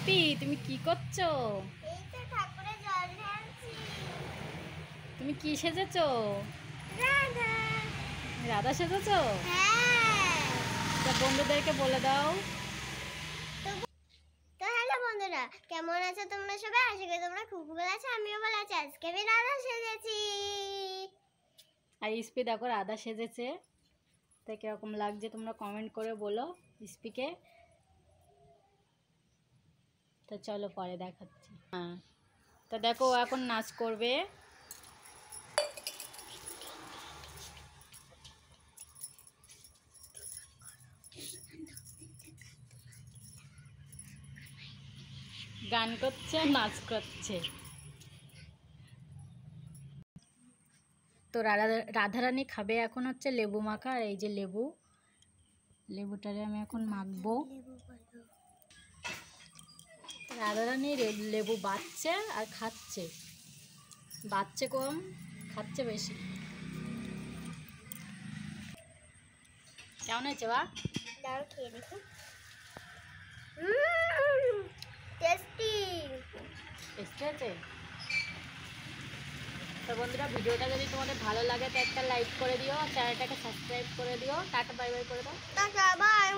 ইস্পি তুমি কি করছো? এই তো ঠাকুরের জল ঢালছি। তুমি কি সেজেছো? রাধা। রাধা সেজেছো? হ্যাঁ। তা বন্ধুদেরকে বলে দাও। তো হ্যালো বন্ধুরা, কেমন আছো তোমরা সবাই? আশা করি তোমরা খুব ভালো আছো, আমিও ভালো আছি। আজকে আমি রাধা সেজেছি। আর ইস্পি দেখো রাধা সেজেছে, তাই কিরকম লাগছে তোমরা কমেন্ট করে বলো ইস্পিকে। তো চলো পরে দেখাচ্ছি। হ্যাঁ, তা দেখো ও এখন নাচ করবে। গান করছে, নাচ করছে। তো রাধারানী খাবে এখন হচ্ছে লেবু মাখা। আর এই যে লেবুটারে আমি এখন মাখবো। রাধারানী লেবু বাচ্ছে আর খাচ্ছে, বাচ্ছে কম, খাচ্ছে বেশি। কেমন হয়েছে বা? দাও খেয়ে দেখো। টেস্টি। টেস্টি আছে। তো বন্ধুরা, ভিডিওটা যদি তোমাদের ভালো লাগে তো একটা লাইক করে দিও, চ্যানেলটাকে সাবস্ক্রাইব করে দিও। টাটা বাই বাই করে দাও। Tata bye.